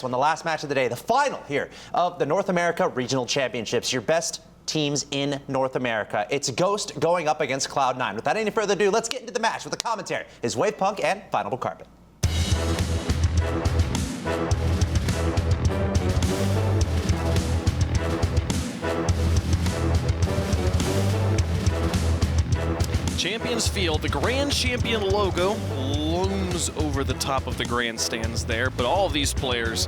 Won the last match of the day, the final here of the North America Regional Championships. Your best teams in North America. It's Ghost going up against CLOUD9. Without any further ado, let's get into the match with the commentary. Is Wave Punk and Final Carpet. Champions Field, the Grand Champion logo looms over the top of the grandstands there, but all of these players,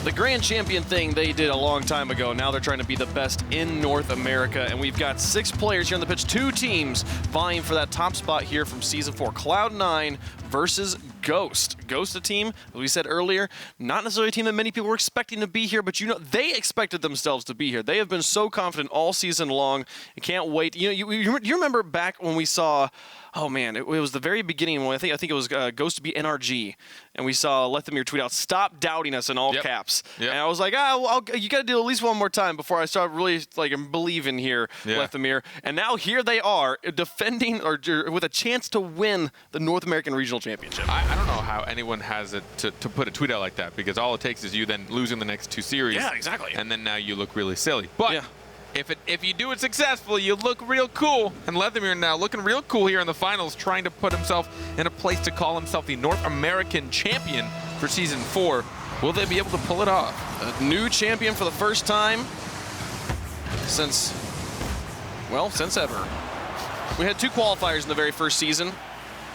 the Grand Champion thing they did a long time ago. Now they're trying to be the best in North America, and we've got 6 players here on the pitch, 2 teams vying for that top spot here from Season 4. CLOUD9 versus Ghost. Ghost, a team, as we said earlier, not necessarily a team that many people were expecting to be here, but you know, they expected themselves to be here. They have been so confident all season long. You can't wait. You know, you remember back when we saw, oh man, it was the very beginning when I think it was Ghost to be NRG, and we saw Lethamir tweet out, "Stop doubting us" in all caps. And I was like, you got to do at least one more time before I start really like believing here, Lethamir. And now here they are defending or with a chance to win the North American Regional Championship. I don't know how anyone has it to put a tweet out like that, because all it takes is you then losing the next 2 series. Yeah, exactly. And then now you look really silly. But if you do it successfully, you look real cool. And Lethamir now looking real cool here in the finals, trying to put himself in a place to call himself the North American champion for Season 4. Will they be able to pull it off? A new champion for the first time since ever. We had 2 qualifiers in the very first season,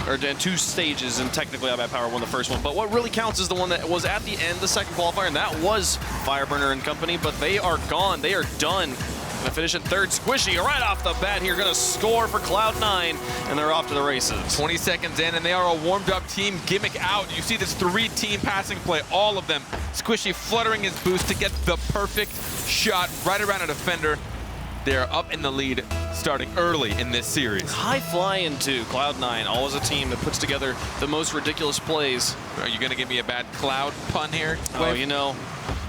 or 2 stages, and technically Bad Power won the first one. But what really counts is the one that was at the end, the second qualifier, and that was Fireburner and company. But they are gone. They are done. Gonna finish in 3rd. Squishy right off the bat here, gonna score for CLOUD9, and they're off to the races. 20 seconds in, and they are a warmed-up team. Gimmick out. You see this 3-team passing play, all of them. Squishy fluttering his boost to get the perfect shot right around a defender. They're up in the lead starting early in this series. High flying too, CLOUD9, always a team that puts together the most ridiculous plays. Are you gonna give me a bad Cloud pun here? Oh, you know,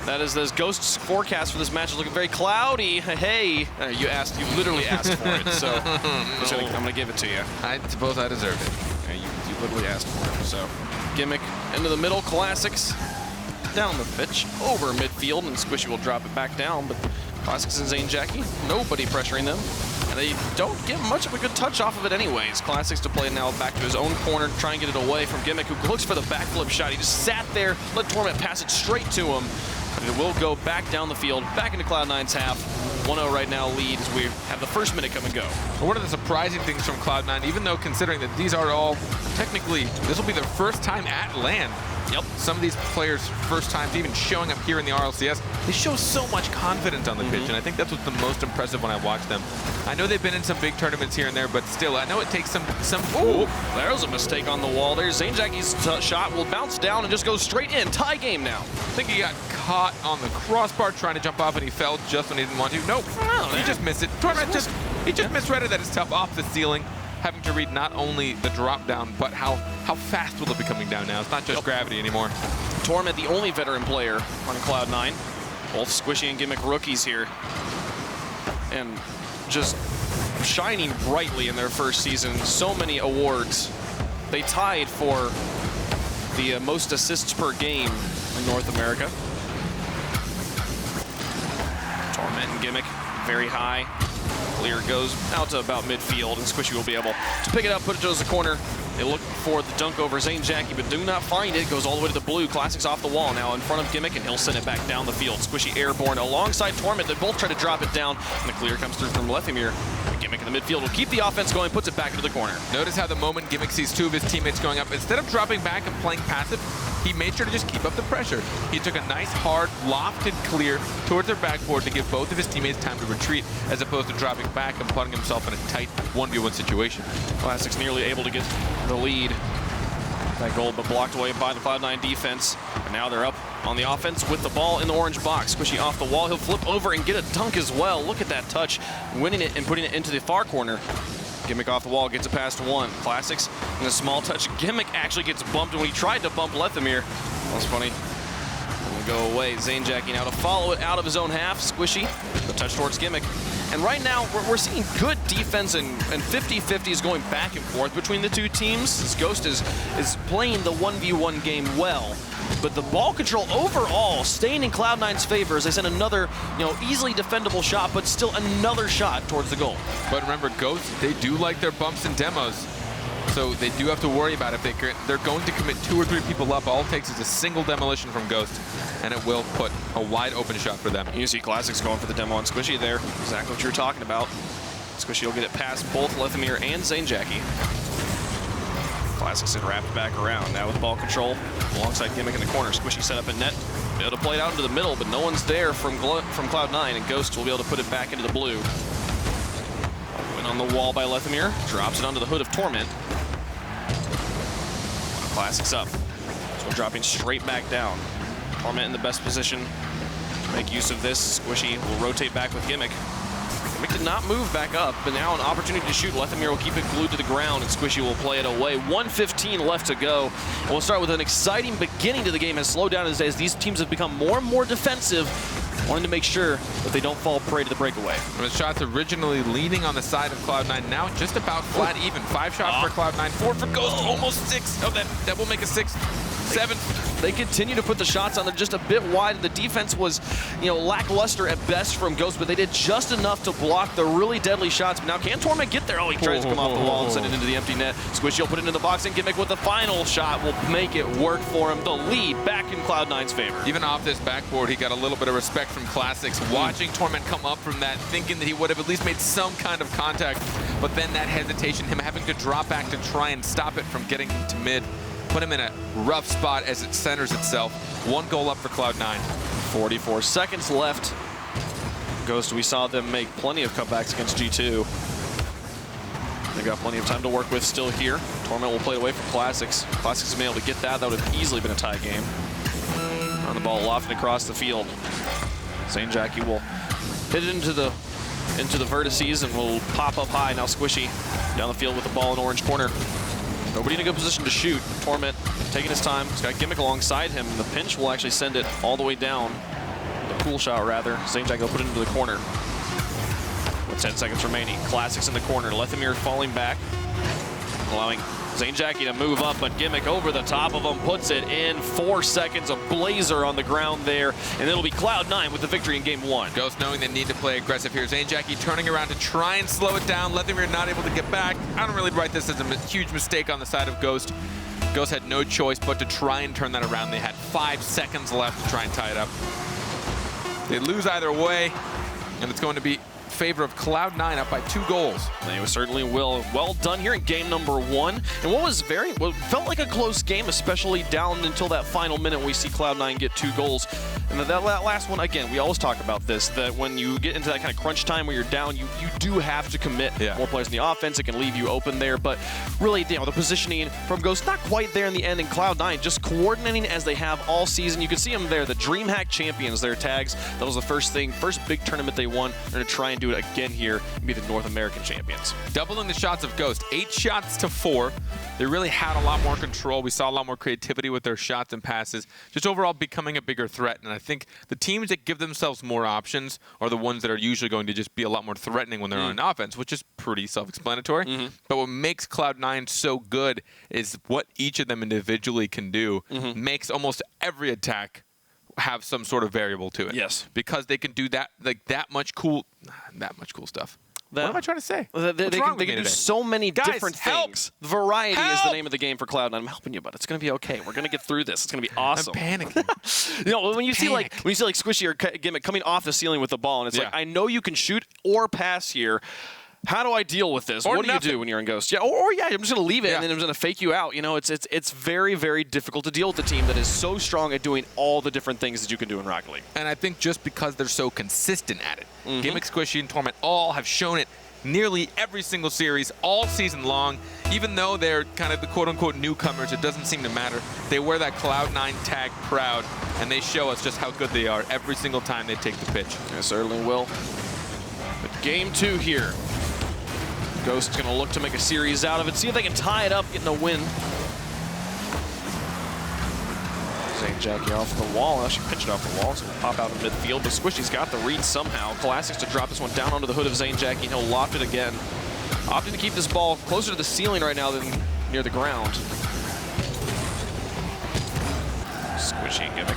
that is this Ghost's forecast for this match is looking very cloudy. Hey, you literally asked for it, so I'm gonna give it to you. I suppose I deserved it. Yeah, you literally asked for it. So, Gimmick into the middle, Classics down the pitch, over midfield, and Squishy will drop it back down, but Classics and Zane Jackie, nobody pressuring them. And they don't get much of a good touch off of it anyways. Classics to play now back to his own corner, try and get it away from Gimmick, who looks for the backflip shot. He just sat there, let Torment pass it straight to him. And it will go back down the field, back into CLOUD9's half. 1-0 right now lead as we have the first minute come and go. One of the surprising things from CLOUD9, even though considering that these are all, technically, this will be their first time at LAN. Yep. Some of these players' first times even showing up here in the RLCS, they show so much confidence on the pitch, and I think that's what's the most impressive when I watch them. I know they've been in some big tournaments here and there, but still, I know it takes some. Ooh, there was a mistake on the wall there. Zane Jackie's shot will bounce down and just go straight in. Tie game now. I think he got caught on the crossbar trying to jump off, and he fell just when he didn't want to. Nope, he just missed it. Torment he just misread it that it's tough off the ceiling, having to read not only the drop down, but how fast will it be coming down now? It's not just gravity anymore. Torment, the only veteran player on CLOUD9. Both Squishy and Gimmick rookies here. And just shining brightly in their first season. So many awards. They tied for the most assists per game in North America. Torment and Gimmick very high. Clear goes out to about midfield, and Squishy will be able to pick it up, put it towards the corner. They look for the dunk over Zane Jackie, but do not find it. Goes all the way to the blue. Classics off the wall now in front of Gimmick, and he'll send it back down the field. Squishy airborne alongside Torment. They both try to drop it down, and the clear comes through from Lethamir. Gimmick in the midfield will keep the offense going, puts it back into the corner. Notice how the moment Gimmick sees 2 of his teammates going up, instead of dropping back and playing passive, he made sure to just keep up the pressure. He took a nice, hard, lofted clear towards their backboard to give both of his teammates time to retreat, as opposed to dropping back and putting himself in a tight 1v1 situation. Classics nearly able to get the lead. That goal, but blocked away by the CLOUD9 defense. And now they're up on the offense with the ball in the orange box. Squishy off the wall. He'll flip over and get a dunk as well. Look at that touch, winning it and putting it into the far corner. Gimmick off the wall, gets it past 1. Classics and a small touch. Gimmick actually gets bumped when he tried to bump Lethamir. That's funny. Go away. Zane Jackie now to follow it out of his own half. Squishy, the touch towards Gimmick. And right now, we're seeing good defense and 50-50s going back and forth between the 2 teams. This Ghost is playing the 1v1 game well. But the ball control overall staying in Cloud9's favor as they send another, easily defendable shot, but still another shot towards the goal. But remember, Ghost, they do like their bumps and demos. So they do have to worry about if they're going to commit 2 or 3 people up. All it takes is a single demolition from Ghost, and it will put a wide open shot for them. You see Classics going for the demo on Squishy there. Exactly what you were talking about. Squishy will get it past both Lethemir and Zane Jackie. Classics had wrapped back around. Now with ball control alongside Gimmick in the corner. Squishy set up a net. Be able to play it out into the middle, but no one's there from Cloud9, and Ghost will be able to put it back into the blue. Went on the wall by Lethemir. Drops it onto the hood of Torment. Classics up. So we're dropping straight back down. Torment in the best position to make use of this. Squishy will rotate back with Gimmick. Gimmick did not move back up, but now an opportunity to shoot. Lethemir will keep it glued to the ground, and Squishy will play it away. 1:15 left to go. And we'll start with an exciting beginning to the game. Has slowed down as these teams have become more and more defensive, wanting to make sure that they don't fall prey to the breakaway. The shots originally leaning on the side of Cloud9, now just about flat even. 5 shots for Cloud9, 4 for Ghost, almost 6. Oh, that will make a 6, 7. They continue to put the shots on. They're just a bit wide. The defense was, lackluster at best from Ghost, but they did just enough to block the really deadly shots. But now can Torment get there? Oh, he tries to come off the wall and send it into the empty net. Squishy will put it into the box, and Gimmick with the final shot will make it work for him. The lead back in Cloud9's favor. Even off this backboard, he got a little bit of respect from Classics, watching Torment come up from that, thinking that he would have at least made some kind of contact, but then that hesitation, him having to drop back to try and stop it from getting to mid, put him in a rough spot as it centers itself. 1 goal up for Cloud9. 44 seconds left. Ghost, we saw them make plenty of cutbacks against G2. They've got plenty of time to work with still here. Torment will play it away from Classics. Classics has been able to get that. That would have easily been a tie game. On the ball, lofting across the field. Zane Jackie will hit it into the vertices and will pop up high. Now Squishy down the field with the ball in orange corner. Nobody in a good position to shoot. Torment taking his time. He's got Gimmick alongside him. The pinch will actually send it all the way down. The pool shot, rather. Zane Jackie will put it into the corner. With 10 seconds remaining. Classics in the corner. Lethemir falling back, allowing Zane Jackie to move up, but Gimmick over the top of him puts it in. 4 seconds, a blazer on the ground there, and it'll be Cloud9 with the victory in game 1. Ghost knowing they need to play aggressive here. Zane Jackie turning around to try and slow it down. Lethemir not able to get back. I don't really write this as a huge mistake on the side of Ghost. Ghost had no choice but to try and turn that around. They had 5 seconds left to try and tie it up. They lose either way, and it's going to be favor of Cloud9 up by 2 goals. They certainly will. Well done here in game number 1. And what felt like a close game, especially down until that final minute when we see Cloud9 get 2 goals. And that last one, again, we always talk about this, that when you get into that kind of crunch time where you're down, you do have to commit more players in the offense. It can leave you open there. But really, the positioning from Ghost, not quite there in the end, and Cloud9 just coordinating as they have all season. You can see them there, the DreamHack champions, their tags. That was the first big tournament they won. They're going to try and do it again here and be the North American champions. Doubling the shots of Ghost, 8 shots to 4. They really had a lot more control. We saw a lot more creativity with their shots and passes, just overall becoming a bigger threat. And I think the teams that give themselves more options are the ones that are usually going to just be a lot more threatening when they're on offense, which is pretty self-explanatory. But what makes Cloud9 so good is what each of them individually can do makes almost every attack have some sort of variable to it. Yes. Because they can do that, that much cool stuff. What am I trying to say? They can do so many different things. Variety is the name of the game for Cloud9. I'm helping you, but it's going to be okay. We're going to get through this. It's going to be awesome. I'm panicking. When you see like Squishy or Gimmick coming off the ceiling with the ball, and it's like, I know you can shoot or pass here. How do I deal with this? What do you do when you're in Ghost? Yeah, or I'm just going to leave it and then I'm going to fake you out. It's very, very difficult to deal with a team that is so strong at doing all the different things that you can do in Rocket League. And I think just because they're so consistent at it, Gimmick, Squishy, and Torment all have shown it nearly every single series, all season long. Even though they're kind of the quote-unquote newcomers, it doesn't seem to matter. They wear that Cloud9 tag proud, and they show us just how good they are every single time they take the pitch. They certainly will. But game 2 here. Ghost's going to look to make a series out of it, see if they can tie it up, getting a win. Zane Jackie off the wall. Actually pitched it off the wall, so it'll pop out in midfield. But Squishy's got the read somehow. Classics to drop this one down onto the hood of Zane Jackie, and he'll loft it again. Opting to keep this ball closer to the ceiling right now than near the ground. Squishy and Gimmick.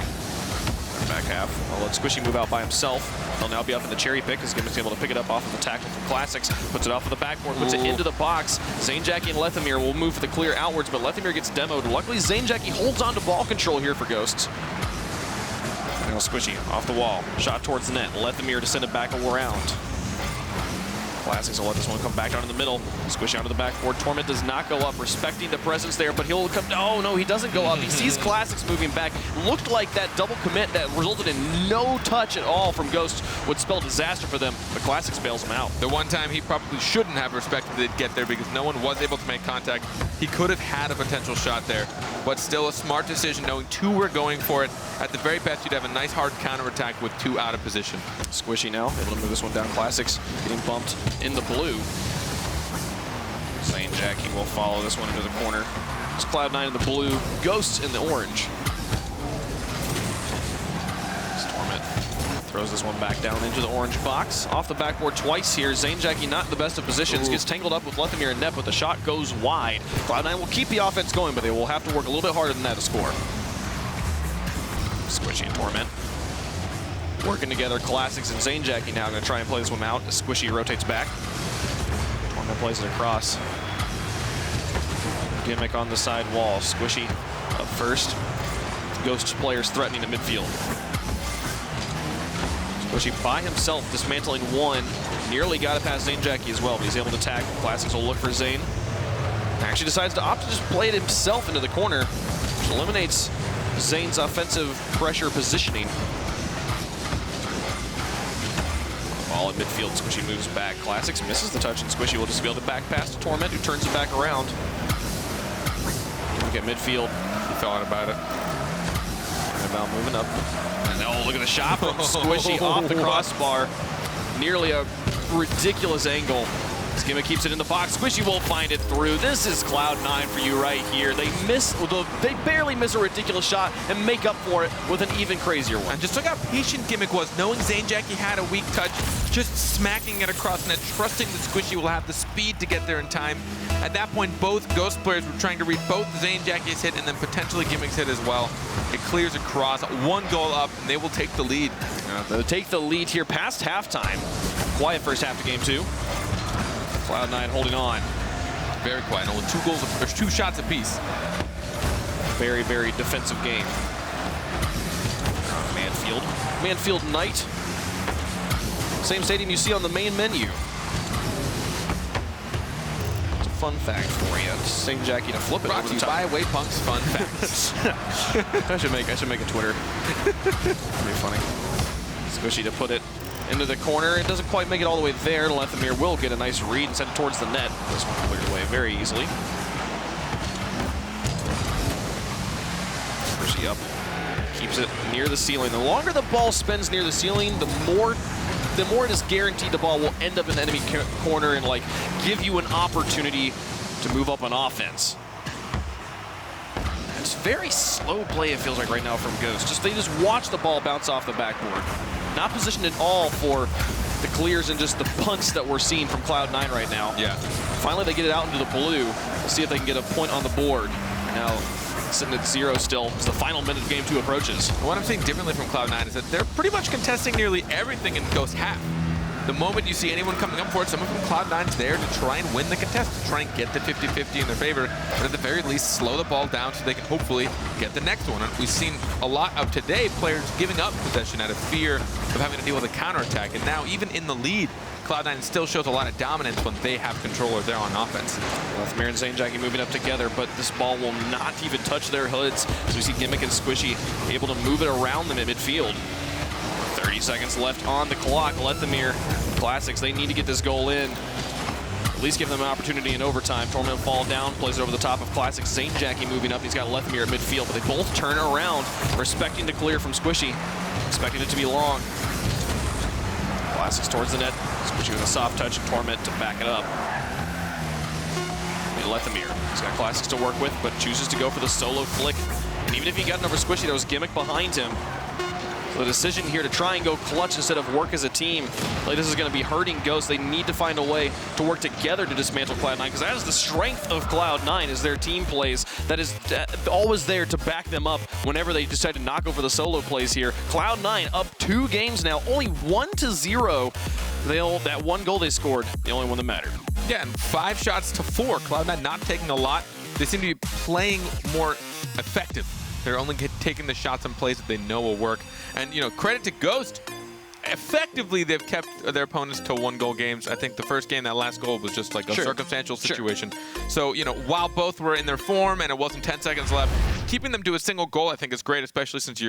Back half. I'll let Squishy move out by himself. He'll now be up in the cherry pick as Gimmick's able to pick it up off of the tackle from Classics. Puts it off of the backboard, puts it into the box. Zanejackie and Lethamyr will move for the clear outwards, but Lethamyr gets demoed. Luckily, Zanejackie holds on to ball control here for Ghosts. Now Squishy off the wall. Shot towards the net. Lethamyr to send it back around. Classics will let this one come back down in the middle. Squishy onto the backboard. Torment does not go up, respecting the presence there, but he'll come. Oh, no, he doesn't go up. He sees Classics moving back. Looked like that double commit that resulted in no touch at all from Ghost would spell disaster for them, but Classics bails him out. The one time he probably shouldn't have respected it get there because no one was able to make contact. He could have had a potential shot there, but still a smart decision knowing two were going for it. At the very best, you'd have a nice hard counterattack with two out of position. Squishy now able to move this one down. Classics getting bumped in the blue. Zanejackie will follow this one into the corner. It's Cloud9 in the blue, Ghosts in the orange. Torment throws this one back down into the orange box. Off the backboard twice here. Zanejackie not in the best of positions. Gets tangled up with Lethamyr and net, but the shot goes wide. Cloud9 will keep the offense going, but they will have to work a little bit harder than that to score. Squishy and Torment working together. Classics and Zanejackie now going to try and play this one out as Squishy rotates back. Torment plays it across. Gimmick on the side wall. Squishy up first. Ghost players threatening the midfield. Squishy by himself dismantling one. Nearly got it past Zanejackie as well, but he's able to tag. Classics will look for Zane. Actually decides to opt to just play it himself into the corner, which eliminates Zane's offensive pressure positioning. Ball in midfield, Squishy moves back. Classics misses the touch, and Squishy will just be able to back pass to Torment, who turns it back around. Look at midfield. He thought about it. About moving up. And oh, look at the shot from Squishy off the crossbar. Nearly a ridiculous angle. This Gimmick keeps it in the box. Squishy will find it through. This is Cloud9 for you right here. They barely miss a ridiculous shot and make up for it with an even crazier one. And just look how patient Gimmick was, knowing Zanejackie had a weak touch, just smacking it across net, trusting that Squishy will have the speed to get there in time. At that point, both Ghost players were trying to read both Zanejackie's hit and then potentially Gimmick's hit as well. It clears across, one goal up, and they will take the lead. They'll take the lead here past halftime. Quiet first half of game two. Cloud9 holding on. Very quiet. Only there's two shots apiece. Very, very defensive game. Manfield. Manfield Knight. Same stadium you see on the main menu. It's a fun fact for you. Zanejackie to flip it Brought over to the you top. by Waypunk's Fun Facts. I should make a Twitter. That'd be funny. Squishy to put it into the corner. It doesn't quite make it all the way there. Lethamyr will get a nice read and send it towards the net. This one cleared away very easily. Squishy up. Keeps it near the ceiling. The longer the ball spins near the ceiling, the more it is guaranteed the ball will end up in the enemy corner and like give you an opportunity to move up on offense. It's very slow play, it feels like right now from Ghost. They just watch the ball bounce off the backboard. Not positioned at all for the clears and just the punts that we're seeing from Cloud9 right now. Yeah. Finally, they get it out into the blue. We'll see if they can get a point on the board. Now, sitting at 0 still as the final minute of game 2 approaches. What I'm seeing differently from Cloud9 is that they're pretty much contesting nearly everything in Ghost half. The moment you see anyone coming up for it, someone from Cloud9's there to try and win the contest, to try and get the 50-50 in their favor, but at the very least slow the ball down so they can hopefully get the next one. And we've seen a lot of today players giving up possession out of fear of having to deal with a counterattack. And now even in the lead, Cloud9 still shows a lot of dominance when they have control or they're on offense. Lethamyr and Zanejackie moving up together, but this ball will not even touch their hoods. So we see Gimmick and Squishy able to move it around them in midfield. 30 seconds left on the clock. Lethamyr, Classics, they need to get this goal in. At least give them an opportunity in overtime. Torment fall down, plays it over the top of Classics. Zanejackie moving up. He's got Lethamyr at midfield, but they both turn around, respecting the clear from Squishy, expecting it to be long. Classics towards the net. Squishy with a soft touch and Torment to back it up. Lethamyr, he's got Classics to work with, but chooses to go for the solo flick. And even if he got over Squishy, there was Gimmick behind him. The decision here to try and go clutch instead of work as a team, like this is going to be hurting Ghost. They need to find a way to work together to dismantle Cloud9, because that is the strength of Cloud9, is their team plays. That is always there to back them up whenever they decide to knock over the solo plays here. Cloud9 up 2 games now, only 1-0. That one goal they scored, the only one that mattered. Yeah, and 5 shots to 4. Cloud9 not taking a lot. They seem to be playing more effective. They're only taking the shots and plays that they know will work. And, you know, credit to Ghost. Effectively, they've kept their opponents to 1-goal games. I think the first game, that last goal was just like a circumstantial situation. So, you know, while both were in their form and it wasn't 10 seconds left, keeping them to a single goal, I think, is great, especially since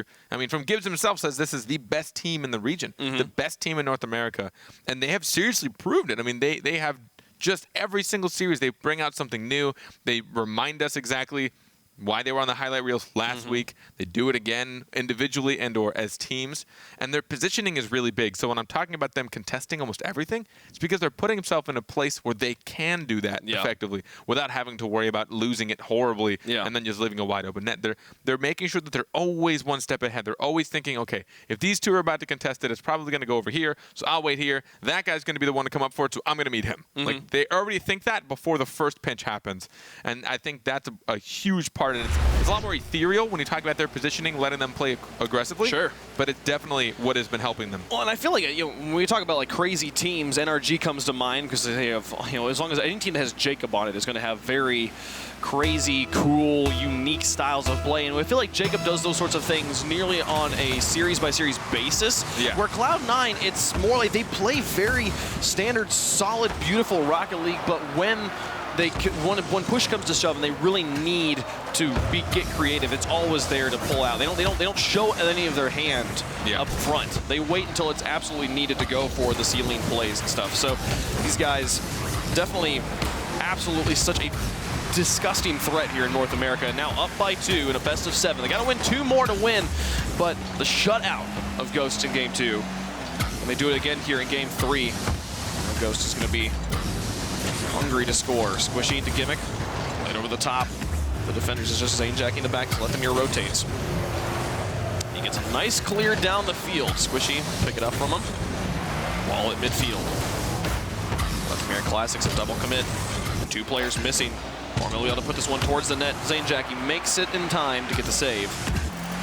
from Gibbs himself says this is the best team in the region, the best team in North America. And they have seriously proved it. I mean, they have just every single series, they bring out something new. They remind us exactly why they were on the highlight reels last week. They do it again individually and or as teams. And their positioning is really big. So when I'm talking about them contesting almost everything, it's because they're putting themselves in a place where they can do that effectively without having to worry about losing it horribly and then just leaving a wide open net. They're making sure that they're always one step ahead. They're always thinking, okay, if these two are about to contest it, it's probably going to go over here, so I'll wait here. That guy's going to be the one to come up for it, so I'm going to meet him. Like, they already think that before the first pinch happens. And I think that's a huge part. And it's a lot more ethereal when you talk about their positioning, letting them play aggressively. Sure. But it's definitely what has been helping them. Well, and I feel like, you know, when we talk about like crazy teams, NRG comes to mind because they have, you know, as long as any team that has Jacob on it is going to have very crazy, cool, unique styles of play. And I feel like Jacob does those sorts of things nearly on a series-by-series basis. Yeah. Where Cloud9, it's more like they play very standard, solid, beautiful Rocket League, but when when push comes to shove and they really need to get creative, it's always there to pull out. They don't show any of their hand up front. They wait until it's absolutely needed to go for the ceiling plays and stuff. So these guys definitely, absolutely such a disgusting threat here in North America. Now up by 2 in a best of 7. They got to win 2 more to win, but the shutout of Ghost in game 2. And they do it again here in game 3. Ghost is going to be hungry to score. Squishy into Gimmick. Played over the top. The defenders is just Zainjacking the back to let them here rotates. He gets a nice clear down the field. Squishy, pick it up from him. Wall at midfield. Legendary Classics a double commit. 2 players missing. Torment will be able to put this one towards the net. Zainjacking makes it in time to get the save.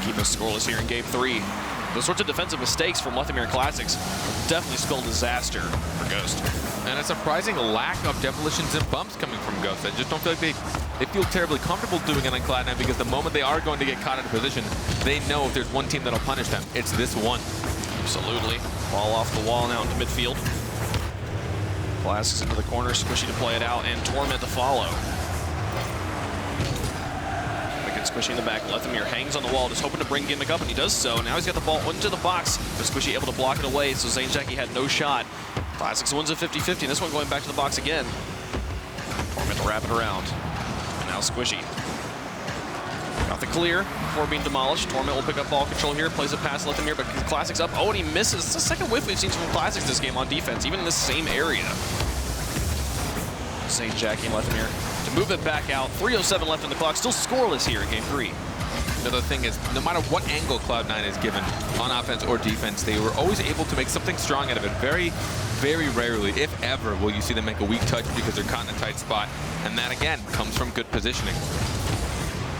Keep us scoreless here in game 3. Those sorts of defensive mistakes from Legendary Classics definitely spell disaster for Ghost. And a surprising lack of demolitions and bumps coming from Ghost. I just don't feel like they feel terribly comfortable doing it on Cloud9, because the moment they are going to get caught in a position, they know if there's one team that'll punish them, it's this one. Absolutely. Ball off the wall now into midfield. Classics into the corner, Squishy to play it out, and Torment to follow. Squishy in the back, Lethamir hangs on the wall, just hoping to bring Gimmick up, and he does so. Now he's got the ball into the box, but Squishy able to block it away, so Zainjacking had no shot. Classics wins a 50-50, and this one going back to the box again. Torment to wrap it around. And now Squishy. Got the clear before being demolished. Torment will pick up ball control here, plays it past Lethamir, but Classics up. Oh, and he misses. It's the second whiff we've seen from Classics this game on defense, even in this same area. Zainjacking Lethamir to move it back out. 3:07 left on the clock. Still scoreless here in game 3. Another thing is, no matter what angle Cloud9 is given on offense or defense, they were always able to make something strong out of it. Very, very rarely, if ever, will you see them make a weak touch because they're caught in a tight spot. And that, again, comes from good positioning.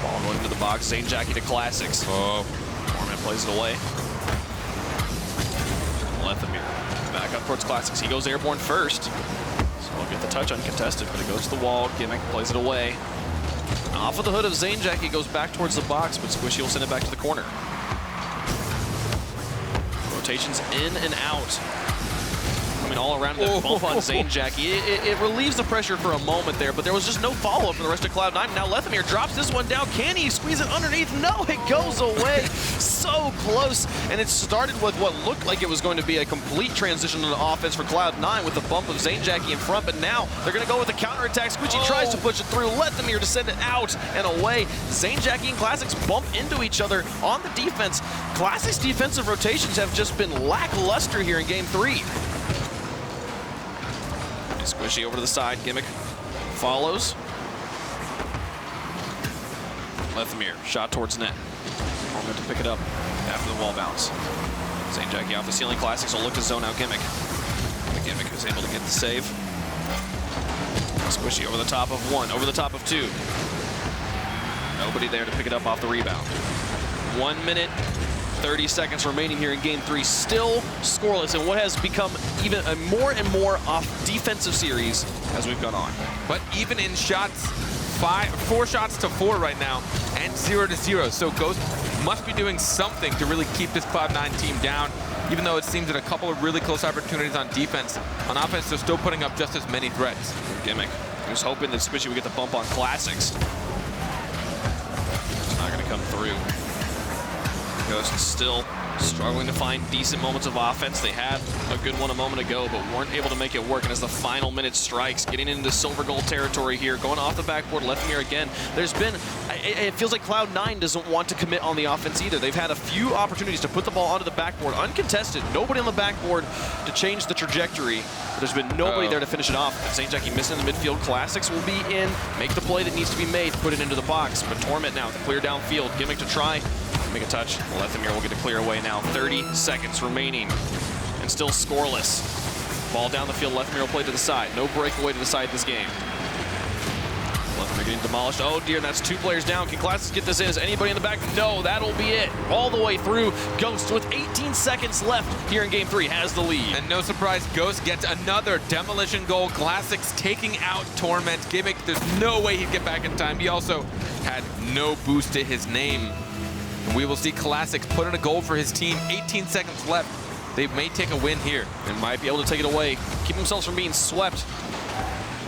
Ball going into the box. Zainjacking to Classics. Oh. Torment plays it away. Lethamir back up towards Classics. He goes airborne first. We'll get the touch uncontested, but it goes to the wall. Gimmick plays it away. Off of the hood of Zainjacking, goes back towards the box, but Squishy will send it back to the corner. Rotations in and out. Coming all around that bump on Zainjacking. It relieves the pressure for a moment there, but there was just no follow-up from the rest of Cloud9. Now Lethamir drops this one down. Can he squeeze it underneath? No, it goes away. So close. And it started with what looked like it was going to be a complete transition to the offense for Cloud9 with the bump of Zainjacking in front, but now they're going to go with the counterattack. Squishy tries to push it through. Lethamir to send it out and away. Zainjacking and Classics bump into each other on the defense. Classics' defensive rotations have just been lackluster here in game 3. Squishy over to the side. Gimmick follows. Lethamir, shot towards net. Torment to pick it up after the wall bounce. St. Jackie off the ceiling. Classics will look to zone out Gimmick. But Gimmick is able to get the save. Squishy over the top of one, over the top of two. Nobody there to pick it up off the rebound. 1 minute, 30 seconds remaining here in game 3. Still scoreless in what has become even a more and more off defensive series as we've gone on. But even in shots, 4 shots to 4 right now, and 0 to 0. So Ghost must be doing something to really keep this Cloud9 team down, even though it seems that a couple of really close opportunities on defense. On offense, they're still putting up just as many threats. Gimmick. He was hoping that Squishy would get the bump on Classics. It's not going to come through. Ghost is still struggling to find decent moments of offense. They had a good one a moment ago, but weren't able to make it work. And as the final minute strikes, getting into silver gold territory here, going off the backboard, Lethemir again. There's been, it feels like Cloud9 doesn't want to commit on the offense either. They've had a few opportunities to put the ball onto the backboard, uncontested. Nobody on the backboard to change the trajectory. But there's been nobody there to finish it off. St. Jackie missing in the midfield. Classics will be in, make the play that needs to be made, put it into the box. But Torment now to clear downfield. Gimmick to try. Make a touch. Lethemir will get to clear away now. 30 seconds remaining and still scoreless. Ball down the field. Lethemir will play to the side. No breakaway to the side this game. Lethemir getting demolished. Oh dear, that's 2 players down. Can Classics get this in? Is anybody in the back? No, that'll be it. All the way through. Ghost with 18 seconds left here in game 3 has the lead. And no surprise, Ghost gets another demolition goal. Classics taking out Torment. Gimmick, there's no way he'd get back in time. He also had no boost to his name. We will see Classics put in a goal for his team. 18 seconds left. They may take a win here. They might be able to take it away. Keep themselves from being swept.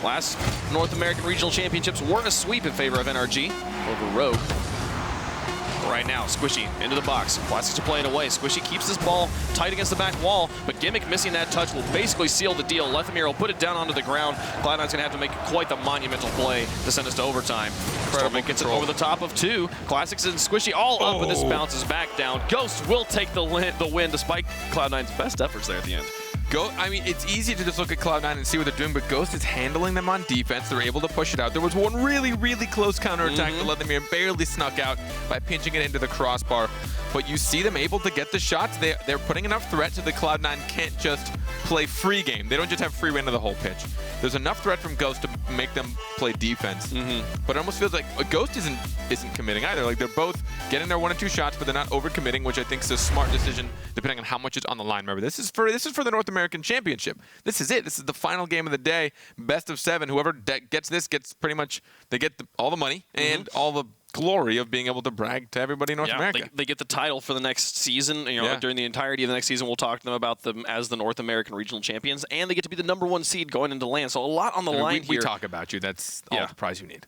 Last North American Regional Championships were a sweep in favor of NRG over Rogue. Right now, Squishy into the box. Classics are playing away. Squishy keeps this ball tight against the back wall, but Gimmick missing that touch will basically seal the deal. Lethemir will put it down onto the ground. Cloud9's going to have to make quite the monumental play to send us to overtime. Torment gets it over the top of 2. Classics and Squishy all up, but this bounces back down. Ghost will take the win despite Cloud9's best efforts there at the end. I mean, it's easy to just look at Cloud9 and see what they're doing, but Ghost is handling them on defense. They're able to push it out. There was one really, really close counterattack that Lethemir barely snuck out by pinching it into the crossbar. But you see them able to get the shots. They're putting enough threat so that Cloud9 can't just play free game. They don't just have free reign of the whole pitch. There's enough threat from Ghost to make them play defense. But it almost feels like Ghost isn't committing either. Like, they're both getting their 1 and 2 shots, but they're not over-committing, which I think is a smart decision depending on how much is on the line. Remember, this is for the North American Championship. This is it. This is the final game of the day. Best of 7. Whoever gets this gets pretty much, they get all the money and all the glory of being able to brag to everybody in North America. They get the title for the next season. You know, during the entirety of the next season, we'll talk to them about them as the North American Regional Champions, and they get to be the #1 seed going into LAN. So a lot on the line here. We talk about you. That's all the prize you need.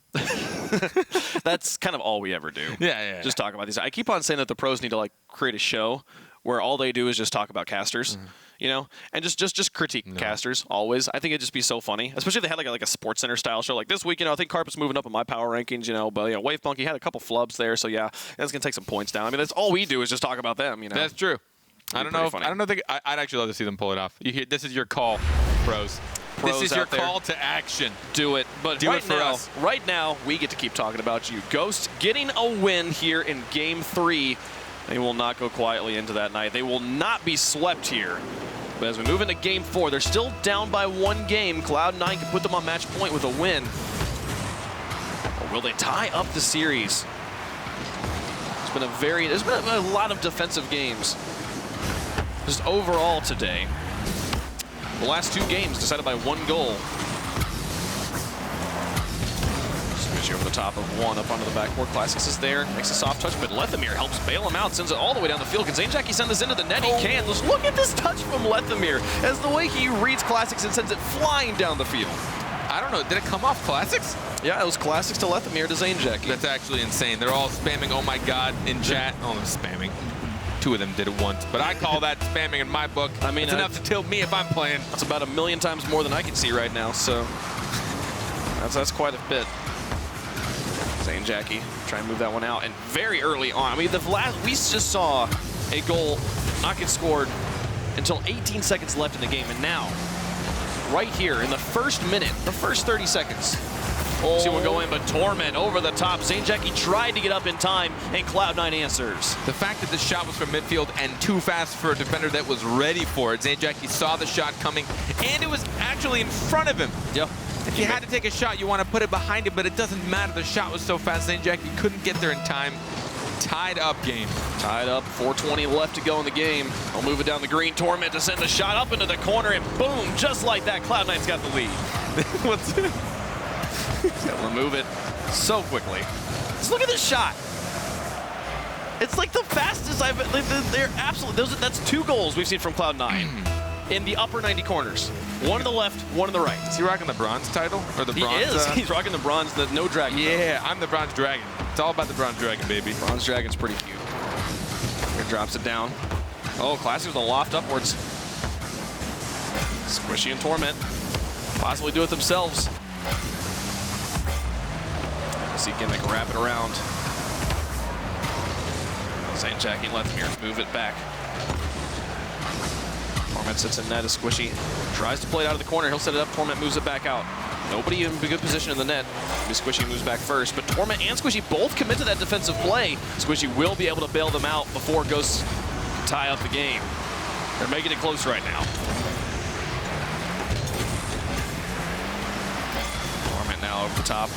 That's kind of all we ever do. Just talk about these. I keep on saying that the pros need to like create a show where all they do is just talk about casters. You know, and just critique casters always. I think it'd just be so funny, especially if they had like a Sports Center style show. Like this week, you know, I think Carpet's moving up in my power rankings, you know, but you know, Wave Monkey had a couple flubs there, so yeah, that's gonna take some points down. I mean, that's all we do is just talk about them, you know. That's true. I don't know. I'd actually love to see them pull it off. This is your call, pros. This is your call to action. Do it. But do it for us. Right now, we get to keep talking about you. Ghost getting a win here in Game 3. They will not go quietly into that night. They will not be swept here. But as we move into Game 4, they're still down by 1 game. Cloud9 can put them on match point with a win. Or will they tie up the series? There's been a lot of defensive games. Just overall today. The last 2 games decided by 1 goal. Squishy over the top of 1 up onto the backboard. Classics is there, makes a soft touch, but Lethemir helps bail him out, sends it all the way down the field. Can St. Jackie send this into the net? He can. Just look at this touch from Lethemir as the way he reads Classics and sends it flying down the field. I don't know, did it come off Classics? Yeah, it was Classics to Lethemir to St. Jackie. That's actually insane. They're all spamming, oh my god, in chat. Oh, they're spamming. 2 of them did it once, but I call that spamming in my book. I mean, it's enough to tilt me if I'm playing. That's about 1,000,000 times more than I can see right now, so that's quite a bit. St. Jackie try and move that one out, and very early on. I mean, we just saw a goal not get scored until 18 seconds left in the game, and now, right here in the first minute, the first 30 seconds, Oh. See one go in, but Torment over the top. Zane Jackie tried to get up in time, and Cloud9 answers. The fact that the shot was from midfield and too fast for a defender that was ready for it. Zane Jackie saw the shot coming, and it was actually in front of him. Yep. If you had to take a shot, you want to put it behind him, but it doesn't matter. The shot was so fast, Zane Jackie couldn't get there in time. Tied up game. Tied up, 4:20 left to go in the game. I'll move it down the green. Torment to send the shot up into the corner, and boom, just like that, Cloud9's got the lead. Gotta remove it so quickly. Just look at this shot. It's like the fastest they're absolutely, that's 2 goals we've seen from Cloud9 in the upper 90 corners. One to the left, one to the right. Is he rocking the bronze title? Or the bronze? He is. He's rocking the bronze, the no dragon. Yeah, I'm the bronze dragon. It's all about the bronze dragon, baby. Bronze dragon's pretty cute. Here drops it down. Oh, Classic with a loft upwards. Squishy and Torment. Possibly do it themselves. See Gimmick wrap it around. St. Jackie and Lethmere move it back. Torment sits in net as Squishy tries to play it out of the corner. He'll set it up. Torment moves it back out. Nobody in a good position in the net. Maybe Squishy moves back first, but Torment and Squishy both commit to that defensive play. Squishy will be able to bail them out before Ghosts tie up the game. They're making it close right now. Torment now over the top.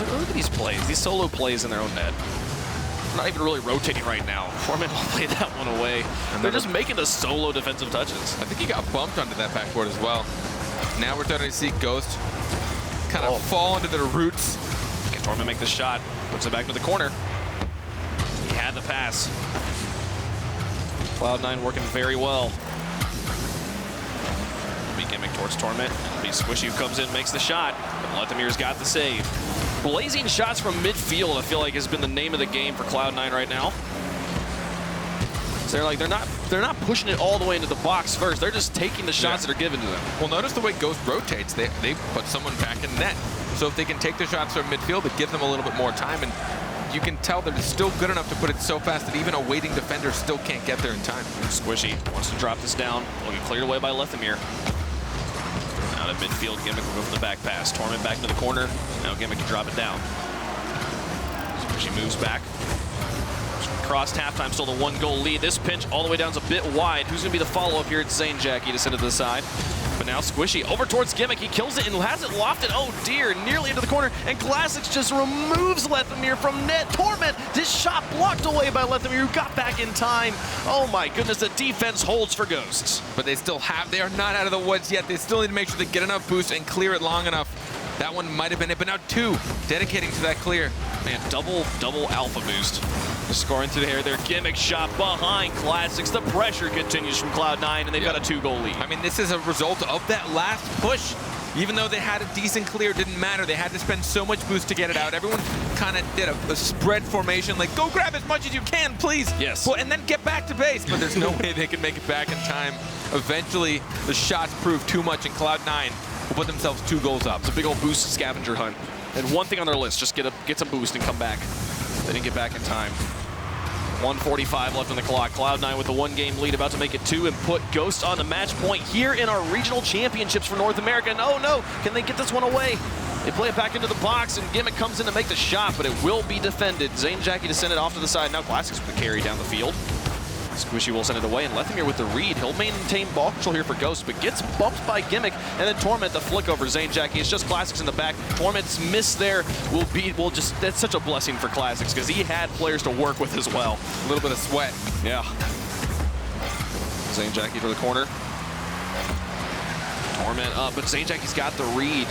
Look at these plays, these solo plays in their own net. They're not even really rotating right now. Torment will play that one away. And they're just making the solo defensive touches. I think he got bumped onto that backboard as well. Now we're starting to see Ghost kind of fall into their roots. Can Torment make the shot? Puts it back to the corner. He had the pass. Cloud9 working very well. Be Gimmick towards Torment. Be Squishy who comes in, makes the shot. But Lethamir's got the save. Blazing shots from midfield, I feel like, has been the name of the game for Cloud9 right now. So they're not pushing it all the way into the box first. They're just taking the shots that are given to them. Well, notice the way Ghost rotates. They put someone back in net. So if they can take the shots from midfield, it gives them a little bit more time. And you can tell that it's still good enough to put it so fast that even a waiting defender still can't get there in time. Squishy wants to drop this down. Will get cleared away by Lethmere. Out of midfield, Gimmick will go for the back pass. Torment back into the corner. Now Gimmick can drop it down. Squishy moves back. Crossed halftime, still the 1-goal lead. This pinch all the way down is a bit wide. Who's going to be the follow-up here? It's Zane Jackie to send it to the side. But now Squishy over towards Gimmick. He kills it and has it lofted. Oh dear, nearly into the corner. And Classics just removes Lethmere from net. Torment, this shot blocked away by Lethmere, who got back in time. Oh my goodness, the defense holds for Ghosts. But they are not out of the woods yet. They still need to make sure they get enough boost and clear it long enough. That one might have been it, but now 2 dedicating to that clear. Man, double alpha boost. Scoring through the air there. Gimmick shot behind Classics. The pressure continues from Cloud9, and they've got a 2-goal lead. I mean, this is a result of that last push. Even though they had a decent clear, it didn't matter. They had to spend so much boost to get it out. Everyone kind of did a spread formation, like, go grab as much as you can, please. Yes. Well, and then get back to base. But there's no way they can make it back in time. Eventually, the shots proved too much, and Cloud9 will put themselves 2 goals up. It's a big old boost scavenger hunt. And one thing on their list, just get some boost and come back. They didn't get back in time. 1:45 left on the clock. Cloud9 with the 1-game lead, about to make it 2 and put Ghost on the match point here in our regional championships for North America. And oh no, can they get this one away? They play it back into the box, and Gimmick comes in to make the shot, but it will be defended. Zane Jackie to send it off to the side. Now Classics with the carry down the field. Squishy will send it away, and Lethmere with the read. He'll maintain ball control here for Ghost, but gets bumped by Gimmick, and then Torment the flick over Zane Jackie. It's just Classics in the back. Torment's miss there that's such a blessing for Classics, because he had players to work with as well. A little bit of sweat. Yeah. Zane Jackie to the corner. Torment up, but Zane Jackie's got the read.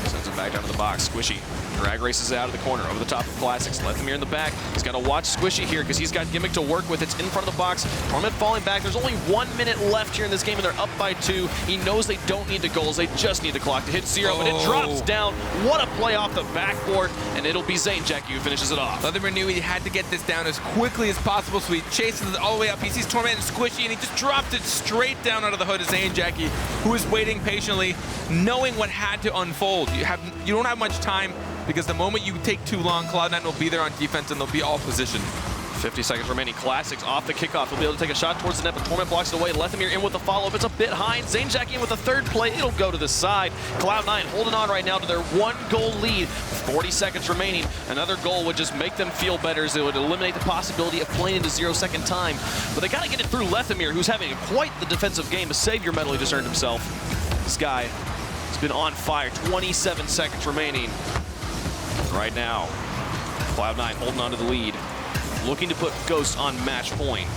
Sends it back down to the box. Squishy drag races it out of the corner, over the top of Classics. Lethmere in the back. He's got to watch Squishy here because he's got Gimmick to work with. It's in front of the box. Torment falling back. There's only 1 minute left here in this game, and they're up by 2. He knows they don't need the goals. They just need the clock to hit 0, but it drops down. What a play off the backboard, and it'll be Zane Jackie who finishes it off. Lethmere knew he had to get this down as quickly as possible, so he chases it all the way up. He sees Torment and Squishy, and he just dropped it straight down out of the hood of Zane Jackie, who is waiting patiently, knowing what had to unfold. You don't have much time, because the moment you take too long, Cloud9 will be there on defense and they'll be all positioned. 50 seconds remaining. Classics off the kickoff. He'll be able to take a shot towards the net, but Torment blocks it away. Lethamyr in with the follow-up. It's a bit high. Zainjaki in with the third play. It'll go to the side. Cloud9 holding on right now to their 1-goal lead. 40 seconds remaining. Another goal would just make them feel better, as it would eliminate the possibility of playing into 0-second time. But they got to get it through Lethamyr, who's having quite the defensive game. A savior medal he just earned himself. This guy has been on fire. 27 seconds remaining. Right now, Cloud9 holding on to the lead. Looking to put Ghost on match point.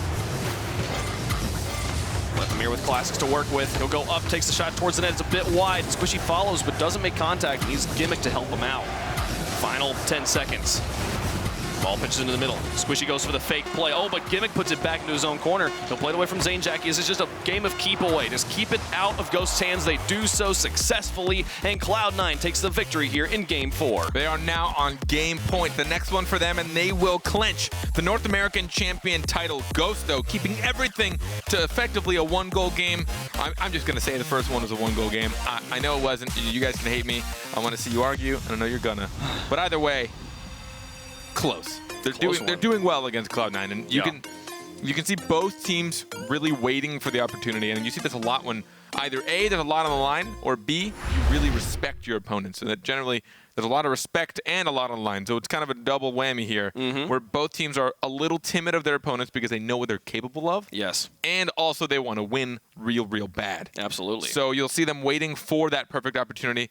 Lethamyr with Classics to work with. He'll go up, takes the shot towards the net. It's a bit wide. Squishy follows, but doesn't make contact. Needs Gimmick to help him out. Final 10 seconds. Ball pitches into the middle. Squishy goes for the fake play. Oh, but Gimmick puts it back into his own corner. He'll play it away from Zainjaki. This is just a game of keep away. Just keep it out of Ghost's hands. They do so successfully, and Cloud9 takes the victory here in Game 4. They are now on game point. The next one for them, and they will clinch the North American champion title. Ghost, though, keeping everything to effectively a 1-goal game. I'm just going to say the first one was a 1-goal game. I know it wasn't. You guys can hate me. I want to see you argue, and I know you're gonna. But either way, close. They're doing well against Cloud9, and you can see both teams really waiting for the opportunity. And you see this a lot when either A, there's a lot on the line, or B, you really respect your opponents. And that generally there's a lot of respect and a lot on the line. So it's kind of a double whammy here, where both teams are a little timid of their opponents because they know what they're capable of. Yes. And also they want to win real bad. Absolutely. So you'll see them waiting for that perfect opportunity.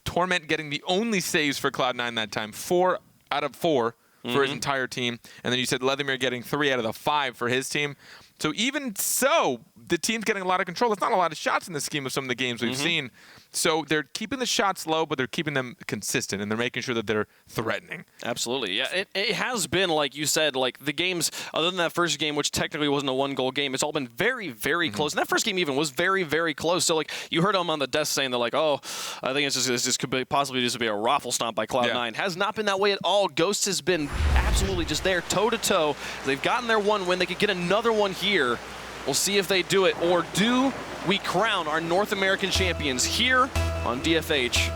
Torment getting the only saves for Cloud9 that time, 4 out of 4. For his entire team. And then you said Lethamyr getting 3 out of the 5 for his team. So even so, the team's getting a lot of control. It's not a lot of shots in the scheme of some of the games we've seen. So they're keeping the shots low, but they're keeping them consistent, and they're making sure that they're threatening. Absolutely. Yeah, it has been, like you said, like the games, other than that first game, which technically wasn't a 1-goal game, it's all been very close. And that first game even was very close. So, like, you heard them on the desk saying, they're like, oh, I think this could be possibly just be a raffle stomp by Cloud9. Yeah. Has not been that way at all. Ghost has been absolutely just there, toe-to-toe. They've gotten their 1 win. They could get another one here. We'll see if they do it, or do we crown our North American champions here on DFH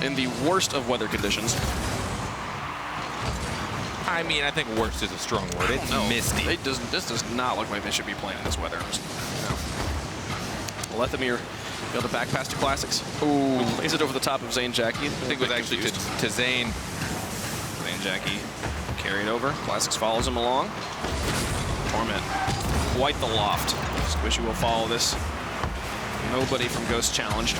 in the worst of weather conditions. I mean, I think worst is a strong word. It's misty. This does not look like they should be playing in this weather. No. Lethamyr able to back pass to Classics. Ooh, lays it over the top of Zainjaki. I think it was actually to Zain. Zainjaki carried over. Classics follows him along. Torment. Quite the loft. Squishy will follow this. Nobody from Ghost challenged.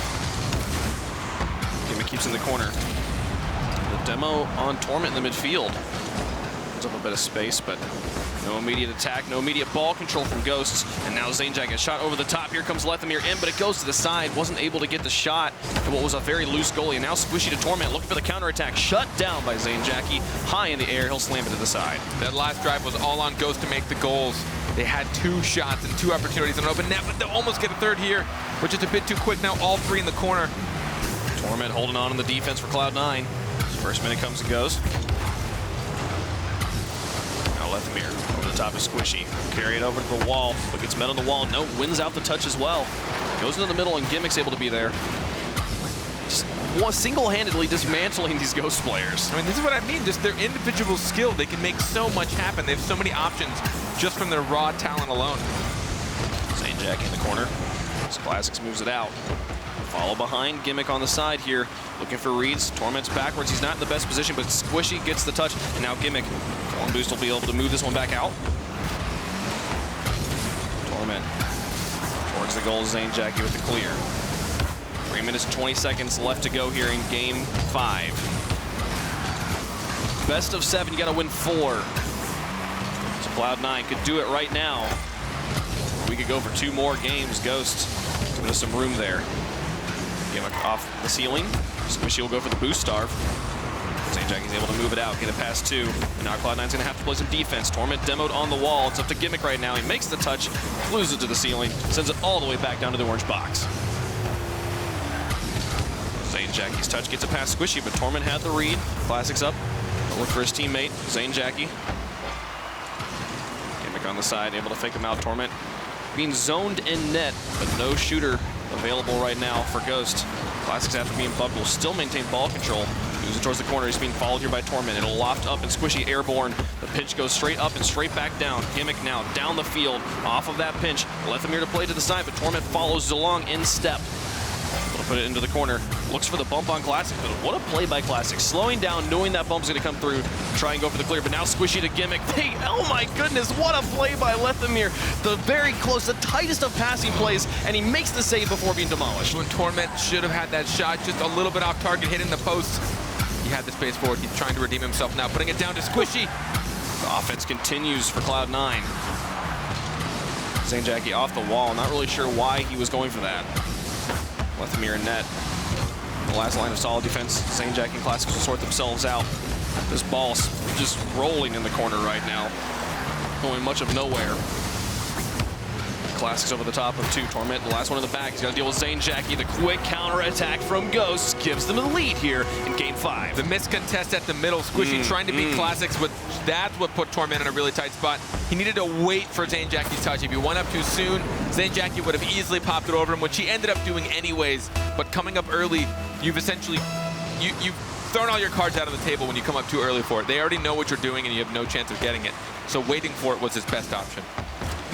Gimmick keeps in the corner. The demo on Torment in the midfield. Gives up a bit of space, but no immediate attack, no immediate ball control from Ghosts. And now Zainjaki gets shot over the top. Here comes Lethamyr in, but it goes to the side. Wasn't able to get the shot to what was a very loose goalie. And now Squishy to Torment, looking for the counterattack. Shut down by Zainjaki. High in the air, he'll slam it to the side. That last drive was all on Ghost to make the goals. They had 2 shots and 2 opportunities on open net, but they'll almost get a third here, which is a bit too quick now. All 3 in the corner. Torment holding on in the defense for Cloud9. First minute comes and goes. Now Lethamyr over the top of Squishy. Carry it over to the wall, but gets met on the wall. No, wins out the touch as well. Goes into the middle, and Gimmick's able to be there. Just single-handedly dismantling these Ghost players. I mean, this is what I mean. Just their individual skill. They can make so much happen. They have so many options just from their raw talent alone. Zainjaki in the corner. Classics moves it out. Follow behind. Gimmick on the side here. Looking for reads. Torment's backwards. He's not in the best position, but Squishy gets the touch. And now Gimmick. One boost will be able to move this one back out. Torment towards the goal. Zainjaki with the clear. 3 minutes, 20 seconds left to go here in Game 5. Best of 7, you got to win 4. So Cloud9 could do it right now. We could go for 2 more games. Ghost, there's some room there. Gimmick off the ceiling. Squishy will go for the boost starve. Zainjaki's able to move it out, get it past 2. And now Cloud9's going to have to play some defense. Torment demoed on the wall. It's up to Gimmick right now. He makes the touch, flews it to the ceiling, sends it all the way back down to the orange box. Zainjaki's touch gets it past Squishy, but Torment had the read. Classics up. Look for his teammate, Zainjaki. Gimmick on the side, able to fake him out. Torment being zoned in net, but no shooter available right now for Ghost. Classics, after being bumped, will still maintain ball control. Moves it towards the corner. He's being followed here by Torment. It'll loft up and Squishy airborne. The pinch goes straight up and straight back down. Gimmick now down the field. Off of that pinch. Lethemir to play to the side, but Torment follows along in step. Will put it into the corner. Looks for the bump on Classic, but what a play by Classic. Slowing down, knowing that bump's going to come through. Try and go for the clear, but now Squishy to Gimmick. Hey, oh my goodness, what a play by Lethemir. The very close, the tightest of passing plays, and he makes the save before being demolished. When Torment should have had that shot just a little bit off target, hitting the post. He had the space forward. He's trying to redeem himself now, putting it down to Squishy. The offense continues for Cloud9. Zane Jackie off the wall. Not really sure why he was going for that. Lethemir and net. The last line of solid defense. Zane Jackie and Classic will sort themselves out. This ball's just rolling in the corner right now. Going much of nowhere. Classics over the top of 2. Torment, the last one in the back. He's got to deal with Zane Jackie. The quick counter attack from Ghost gives them the lead here in Game 5. The miscontest at the middle. Squishy trying to beat Classics, but that's what put Torment in a really tight spot. He needed to wait for Zane Jackie's touch. If he went up too soon, Zane Jackie would have easily popped it over him, which he ended up doing anyways. But coming up early, you've essentially, you've thrown all your cards out on the table when you come up too early for it. They already know what you're doing and you have no chance of getting it. So waiting for it was his best option.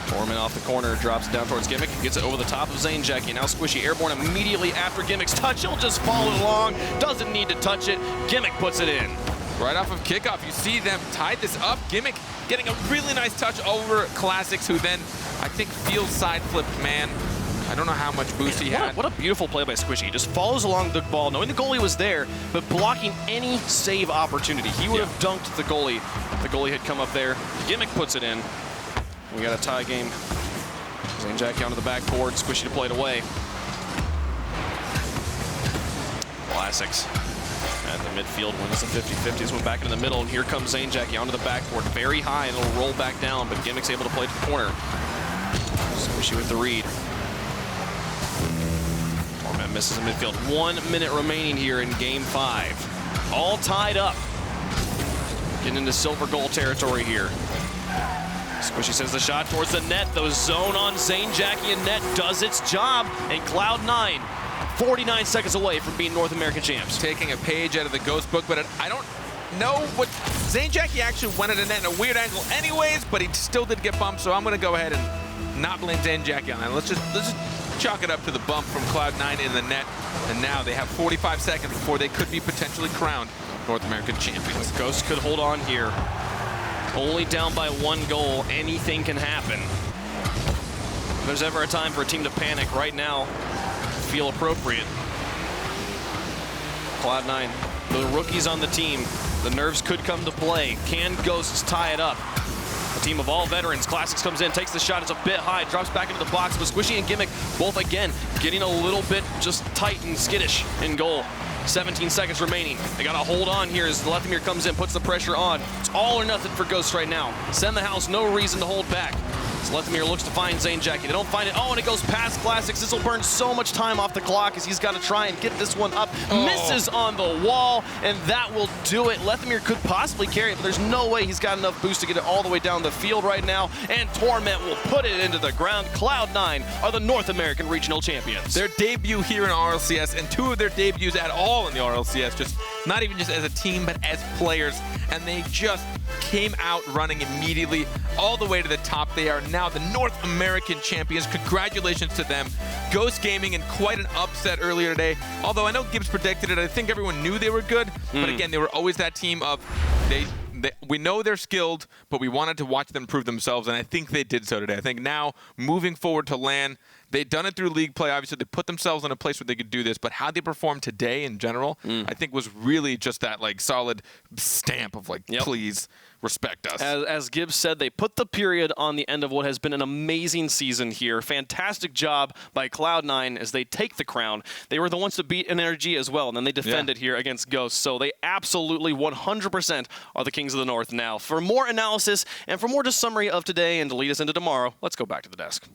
Torment off the corner, drops it down towards Gimmick, gets it over the top of Zane Jackie. Now Squishy airborne immediately after Gimmick's touch. He'll just follow it along, doesn't need to touch it. Gimmick puts it in. Right off of kickoff, you see them tied this up. Gimmick getting a really nice touch over Classics, who then, I think, feels side flipped, man. I don't know how much boost he had. What a beautiful play by Squishy. He just follows along the ball, knowing the goalie was there, but blocking any save opportunity. He would have dunked the goalie if the goalie had come up there. Gimmick puts it in. We got a tie game. Zane Jackie onto the backboard, Squishy to play it away. Classics at the midfield wins the 50-50s, went back into the middle, and here comes Zane Jackie onto the backboard, very high, and it'll roll back down, but Gimmick's able to play to the corner. Squishy with the read. Torment misses in midfield. 1 minute remaining here in Game 5. All tied up. Getting into silver goal territory here. Squishy sends the shot towards the net. The zone on Zane Jackie and net does its job. And Cloud9, 49 seconds away from being North American champs. Taking a page out of the Ghost book, but I don't know what... Zane Jackie actually went at a net in a weird angle anyways, but he still did get bumped, so I'm going to go ahead and not blame Zane Jackie on that. Let's just chalk it up to the bump from Cloud9 in the net. And now they have 45 seconds before they could be potentially crowned North American champions. Ghost could hold on here. Only down by 1 goal, anything can happen. If there's ever a time for a team to panic, right now, feel appropriate. Cloud9, the rookies on the team, the nerves could come to play. Can Ghosts tie it up? A team of all veterans. Classics comes in, takes the shot, it's a bit high, drops back into the box, but Squishy and Gimmick both again getting a little bit just tight and skittish in goal. 17 seconds remaining. They got to hold on here as Lethemir comes in, puts the pressure on. It's all or nothing for Ghost right now. Send the house, no reason to hold back. As Lethemir looks to find Zane Jackie. They don't find it. Oh, and it goes past Classics. This will burn so much time off the clock as he's got to try and get this one up. Misses on the wall, and that will do it. Lethemir could possibly carry it, but there's no way he's got enough boost to get it all the way down the field right now. And Torment will put it into the ground. Cloud9 are the North American Regional Champions. Their debut here in RLCS, and 2 of their debuts at all in the RLCS, just not even just as a team, but as players. And they just came out running immediately all the way to the top. They are now the North American champions. Congratulations to them. Ghost Gaming in quite an upset earlier today. Although I know Gibbs predicted it, I think everyone knew they were good. But again, they were always that team of we know they're skilled, but we wanted to watch them prove themselves, and I think they did so today. I think now, moving forward to LAN, they've done it through league play. Obviously, they put themselves in a place where they could do this, but how they performed today in general, I think was really just that like solid stamp of like, please respect us. As Gibbs said, they put the period on the end of what has been an amazing season here. Fantastic job by Cloud9 as they take the crown. They were the ones to beat NRG as well, and then they defended here against Ghost. So they absolutely 100% are the Kings of the North now. For more analysis and for more just summary of today and to lead us into tomorrow, let's go back to the desk.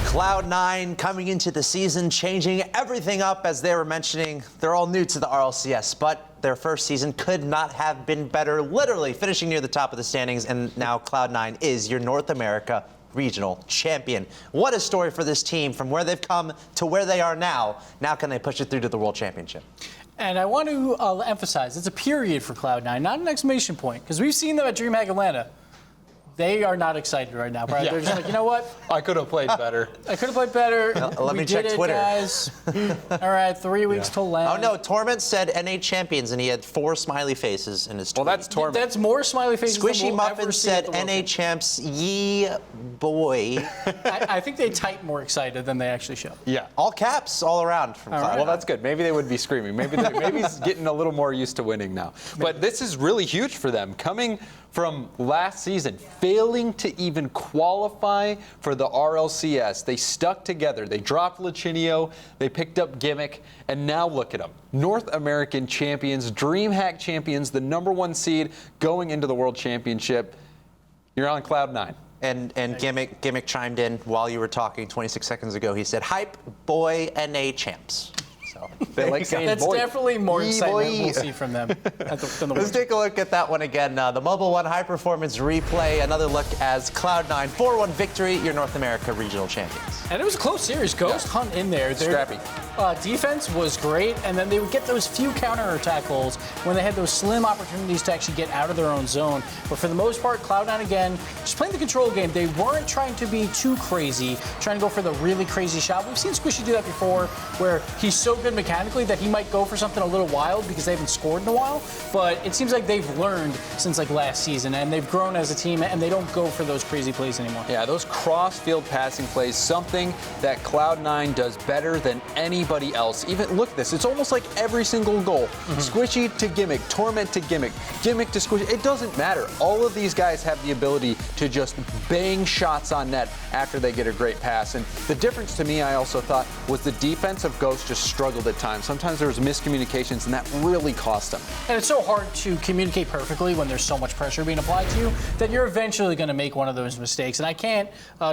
Cloud9 coming into the season, changing everything up, as they were mentioning. They're all new to the RLCS, but their first season could not have been better, literally finishing near the top of the standings, and now Cloud9 is your North America regional champion. What a story for this team from where they've come to where they are now. Now can they push it through to the World Championship? And I want to emphasize, it's a period for Cloud9, not an exclamation point, because we've seen them at DreamHack Atlanta. They are not excited right now, Brian. Yeah. They're just like, you know what? I could have played better. I could have played better. Let me check Twitter. Guys. All right, 3 weeks till land. Oh, no, Torment said NA champions, and he had 4 smiley faces in his tweet. Well, that's Torment. That's more smiley faces Squishy than we'll Muffin ever see said at the NA champs, yee boy. I think they type more excited than they actually show. Yeah. All caps all around from Cloud9. Right. Well, that's good. Maybe they would be screaming. Maybe he's getting a little more used to winning now. But this is really huge for them. Coming from last season, failing to even qualify for the RLCS. They stuck together. They dropped Lachinio. They picked up Gimmick. And now look at them. North American champions, DreamHack champions, the #1 seed going into the World Championship. You're on Cloud9. And Gimmick chimed in while you were talking 26 seconds ago. He said, hype boy NA champs. So they like saying that's boy. Definitely more excitement we'll see from them. Let's take a look at that one again. The Mobile One High Performance replay. Another look as Cloud9 4-1 victory, your North America regional champions. And it was a close series. Ghost hung in there. Scrappy. Defense was great, and then they would get those few counterattack goals when they had those slim opportunities to actually get out of their own zone. But for the most part, Cloud9 again, just playing the control game. They weren't trying to be too crazy, trying to go for the really crazy shot. We've seen Squishy do that before, where he's so good mechanically that he might go for something a little wild because they haven't scored in a while. But it seems like they've learned since like last season, and they've grown as a team, and they don't go for those crazy plays anymore. Yeah, those cross-field passing plays, something that Cloud9 does better than anybody else. Even look at this, it's almost like every single goal. Squishy to Gimmick, Torment to Gimmick, Gimmick to Squishy. It doesn't matter. All of these guys have the ability to just bang shots on net after they get a great pass. And the difference to me, I also thought, was the defense of Ghost just struggled at times. Sometimes there was miscommunications, and that really cost them. And it's so hard to communicate perfectly when there's so much pressure being applied to you that you're eventually going to make one of those mistakes. And I can't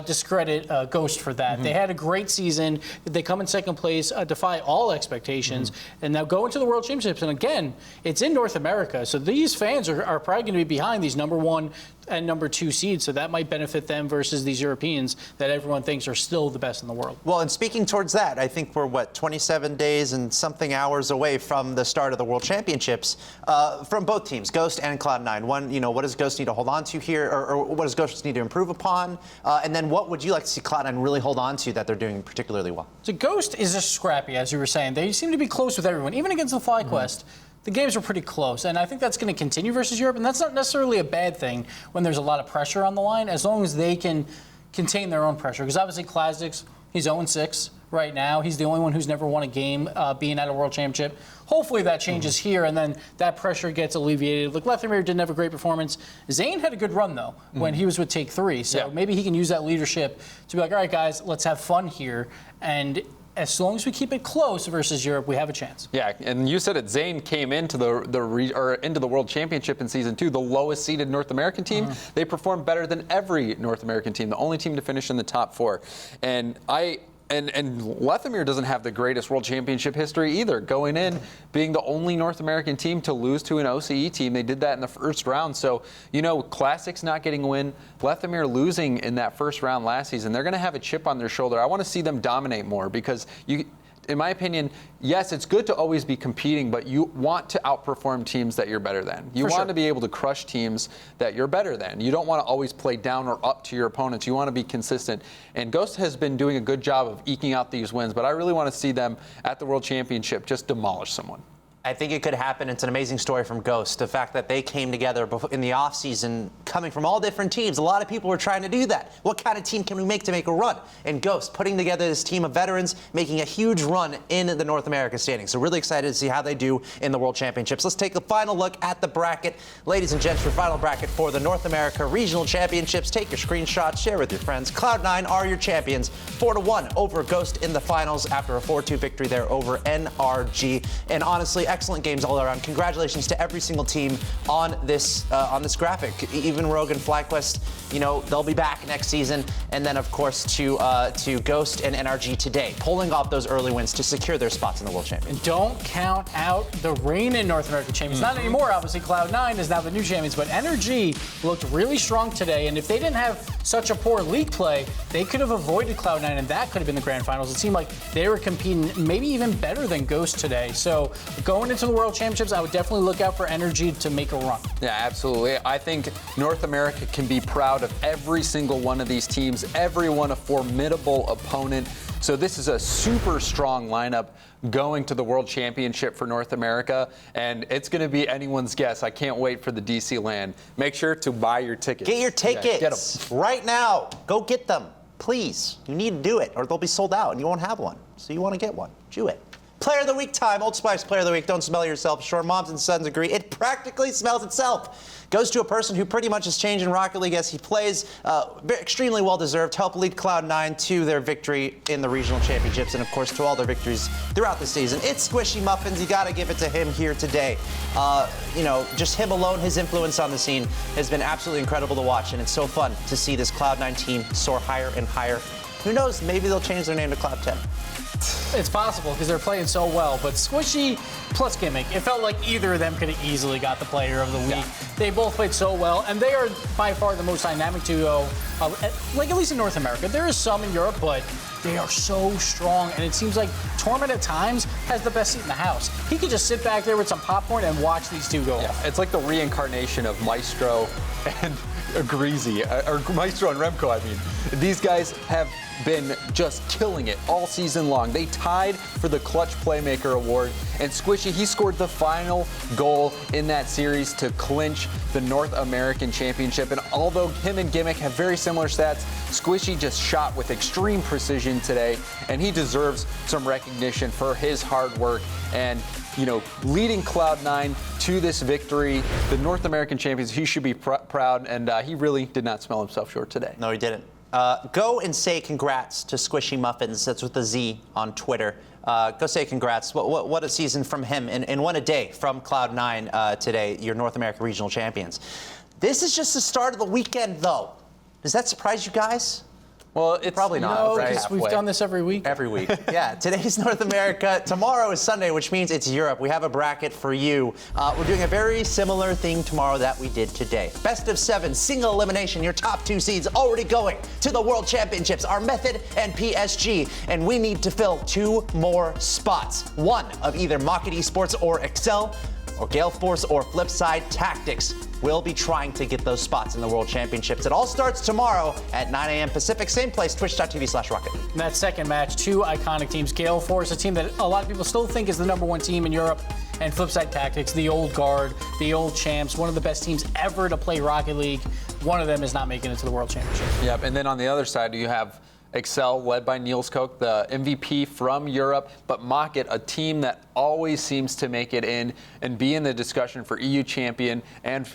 discredit Ghost for that. They had a great season. They come in second place, defy all expectations, and now go into the World Championships. And again, it's in North America, so these fans are probably going to be behind these #1 and #2 seeds, so that might benefit them versus these Europeans that everyone thinks are still the best in the world. Well, and speaking towards that, I think we're, 27 days and something hours away from the start of the World Championships from both teams, Ghost and Cloud9. One, what does Ghost need to hold on to here, or what does Ghost need to improve upon? And then what would you like to see Cloud9 really hold on to that they're doing particularly well? So Ghost is just scrappy, as you were saying. They seem to be close with everyone, even against the FlyQuest. The games were pretty close, and I think that's going to continue versus Europe, and that's not necessarily a bad thing when there's a lot of pressure on the line, as long as they can contain their own pressure. Because obviously Classics, he's 0-6 right now. He's the only one who's never won a game being at a World Championship. Hopefully that changes here, and then that pressure gets alleviated. Look, Lethamyr didn't have a great performance. Zane had a good run, though, when he was with Take 3, so maybe he can use that leadership to be like, all right, guys, let's have fun here, and as long as we keep it close versus Europe, we have a chance. Yeah, and you said it. Zane came into into the World Championship in Season 2, the lowest seeded North American team. They performed better than every North American team, the only team to finish in the top 4. And Lethamyr doesn't have the greatest World Championship history either, going in being the only North American team to lose to an OCE team. They did that in the first round. So, Classics not getting a win, Lethamyr losing in that first round last season. They're going to have a chip on their shoulder. I want to see them dominate more because in my opinion, yes, it's good to always be competing, but you want to outperform teams that you're better than. You want to be able to crush teams that you're better than. You don't want to always play down or up to your opponents. You want to be consistent. And Ghost has been doing a good job of eking out these wins, but I really want to see them at the World Championship just demolish someone. I think it could happen. It's an amazing story from Ghost. The fact that they came together in the offseason, coming from all different teams. A lot of people were trying to do that. What kind of team can we make to make a run? And Ghost putting together this team of veterans, making a huge run in the North America standings. So really excited to see how they do in the World Championships. Let's take a final look at the bracket. Ladies and gents, your final bracket for the North America Regional Championships. Take your screenshots, share with your friends. Cloud9 are your champions. 4-1 over Ghost in the finals after a 4-2 victory there over NRG. And honestly, excellent games all around. Congratulations to every single team on this graphic. Even Rogue and FlyQuest, they'll be back next season. And then, of course, to Ghost and NRG today, pulling off those early wins to secure their spots in the World Championship. And don't count out the reigning North American champions. Not anymore, obviously. Cloud9 is now the new champions, but NRG looked really strong today. And if they didn't have such a poor league play, they could have avoided Cloud9, and that could have been the grand finals. It seemed like they were competing maybe even better than Ghost today. So going going into the World Championships, I would definitely look out for Energy to make a run. Yeah, absolutely. I think North America can be proud of every single one of these teams, everyone a formidable opponent. So this is a super strong lineup going to the World Championship for North America, and it's going to be anyone's guess. I can't wait for the DC land. Make sure to buy your tickets. Get your tickets Yeah, get 'em. right now. Go get them, please. You need to do it, or they'll be sold out, and you won't have one. So you want to get one. Do it. Player of the Week time. Old Spice Player of the Week. Don't smell yourself. Sure, moms and sons agree. It practically smells itself. Goes to a person who pretty much has changed in Rocket League as he plays. Extremely well-deserved. Helped lead Cloud9 to their victory in the regional championships, and of course to all their victories throughout the season. It's Squishy Muffins. You got to give it to him here today. Just him alone, his influence on the scene has been absolutely incredible to watch, and it's so fun to see this Cloud9 team soar higher and higher. Who knows? Maybe they'll change their name to Cloud10. It's possible because they're playing so well, but Squishy plus Gimmick, it felt like either of them could have easily got the Player of the Week. Yeah. They both played so well, and they are by far the most dynamic duo, at least in North America. There is some in Europe, but they are so strong, and it seems like Torment at times has the best seat in the house. He could just sit back there with some popcorn and watch these two go off. It's like the reincarnation of Maestro and Greasy, or Maestro and Remco, I mean. These guys have been just killing it all season long. They tied for the Clutch Playmaker Award, and Squishy, he scored the final goal in that series to clinch the North American Championship. And although him and Gimmick have very similar stats, Squishy just shot with extreme precision today, and he deserves some recognition for his hard work and leading Cloud9 to this victory. The North American champions, he should be proud, and he really did not smell himself short today. No, he didn't. Go and say congrats to Squishy Muffins. That's with a Z on Twitter. Go say congrats. What a season from him, and what a day from Cloud9 today, your North American regional champions. This is just the start of the weekend, though. Does that surprise you guys? Well, it's probably not. No, right? because we've done this every week. Every week. Yeah, today's North America. Tomorrow is Sunday, which means it's Europe. We have a bracket for you. We're doing a very similar thing tomorrow that we did today. Best of 7, single elimination. Your top 2 seeds already going to the World Championships. Our Method and PSG. And we need to fill 2 more spots. One of either Mocket eSports or Excel, or Gale Force or Flipside Tactics will be trying to get those spots in the World Championships. It all starts tomorrow at 9 a.m. Pacific. Same place, twitch.tv/Rocket. In that second match, 2 iconic teams. Gale Force, a team that a lot of people still think is the #1 team in Europe, and Flipside Tactics, the old guard, the old champs, one of the best teams ever to play Rocket League. One of them is not making it to the World Championship. Yep, and then on the other side, you have Excel, led by Niels Koch, the MVP from Europe, but Mocket, a team that always seems to make it in and be in the discussion for EU champion and,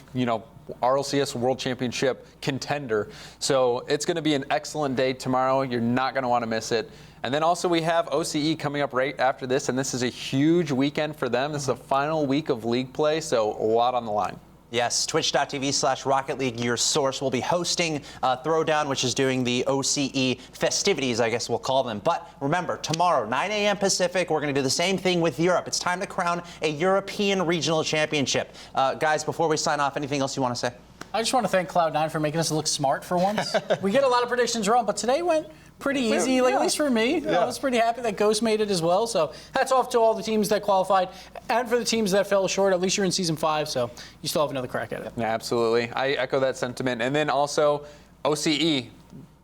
RLCS World Championship contender. So it's going to be an excellent day tomorrow. You're not going to want to miss it. And then also we have OCE coming up right after this, and this is a huge weekend for them. This is the final week of league play, so a lot on the line. Yes, twitch.tv/Rocket League, your source. Will be hosting Throwdown, which is doing the OCE festivities, I guess we'll call them. But remember, tomorrow, 9 a.m. Pacific, we're going to do the same thing with Europe. It's time to crown a European regional championship. Guys, before we sign off, anything else you want to say? I just want to thank Cloud9 for making us look smart for once. We get a lot of predictions wrong, but today went pretty easy, at least for me. I was pretty happy that Ghost made it as well. So hats off to all the teams that qualified, and for the teams that fell short. At least you're in season 5, so you still have another crack at it. Yeah, absolutely. I echo that sentiment. And then also OCE.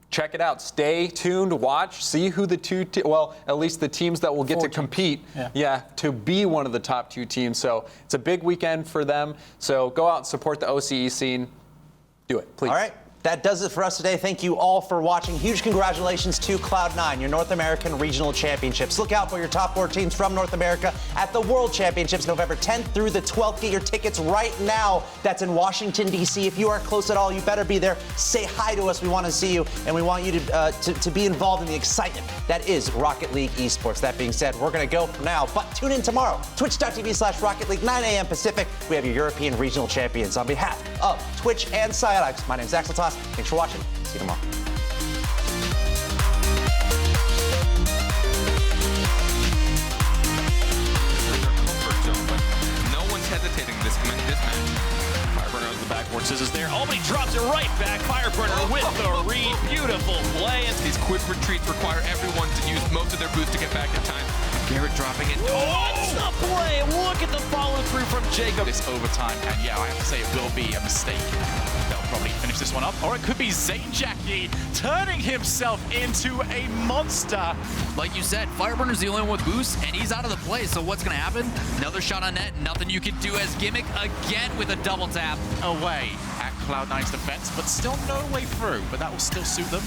Check it out. Stay tuned. Watch. See who the at least the teams that will get to compete. To be one of the top 2 teams. So it's a big weekend for them. So go out and support the OCE scene. Do it, please. All right. That does it for us today. Thank you all for watching. Huge congratulations to Cloud9, your North American Regional Championships. Look out for your top 4 teams from North America at the World Championships, November 10th through the 12th. Get your tickets right now. That's in Washington, D.C. If you are close at all, you better be there. Say hi to us. We want to see you, and we want you to be involved in the excitement that is Rocket League eSports. That being said, we're going to go for now, but tune in tomorrow. Twitch.tv/Rocket League, 9 a.m. Pacific. We have your European Regional Champions. On behalf of Twitch and Psyonix, my name is Axel Toss. Thanks for watching. See you tomorrow. No one's hesitating this match. Fireburner on the backboard scissors there. Albany drops it right back. Fireburner with the read. Beautiful play. These quick retreats require everyone to use most of their boost to get back in time. Garrett dropping it. What's the play? Look at the follow-through from Jacob. This overtime, and yeah, I have to say it will be a mistake. They'll probably finish this one up, or it could be Zane Jackie turning himself into a monster. Like you said, Fireburner's the only one with boost, and he's out of the play, so what's going to happen? Another shot on net, nothing you can do as Gimmick again with a double tap. Away at Cloud9's defense, but still no way through, but that will still suit them.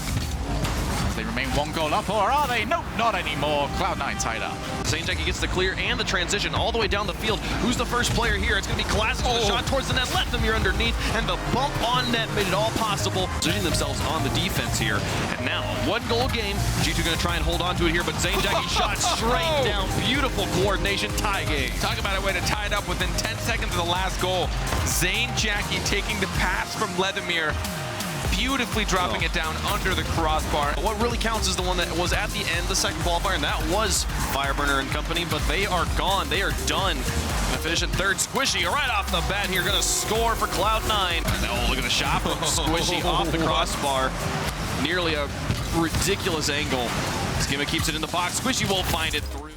They remain one goal up, or are they? Nope, not anymore. Cloud9 tied up. Zane Jackie gets the clear and the transition all the way down the field. Who's the first player here? It's going to be Classic with the shot towards the net. Let them here underneath, and the bump on net made it all possible. Positioning themselves on the defense here. And now, one-goal game. G2 going to try and hold on to it here, but Zane Jackie shot straight down. Beautiful coordination. Tie game. Talk about a way to tie it up within 10 seconds of the last goal. Zane Jackie taking the pass from Leathermere, beautifully dropping it down under the crossbar. What really counts is the one that was at the end, the second qualifier, and that was Fireburner and company, but they are gone. They are done. Gonna finish in third. Squishy right off the bat here, gonna score for Cloud9. Oh, look at the shot from Squishy off the crossbar. Nearly a ridiculous angle. Skimma keeps it in the box. Squishy will find it through.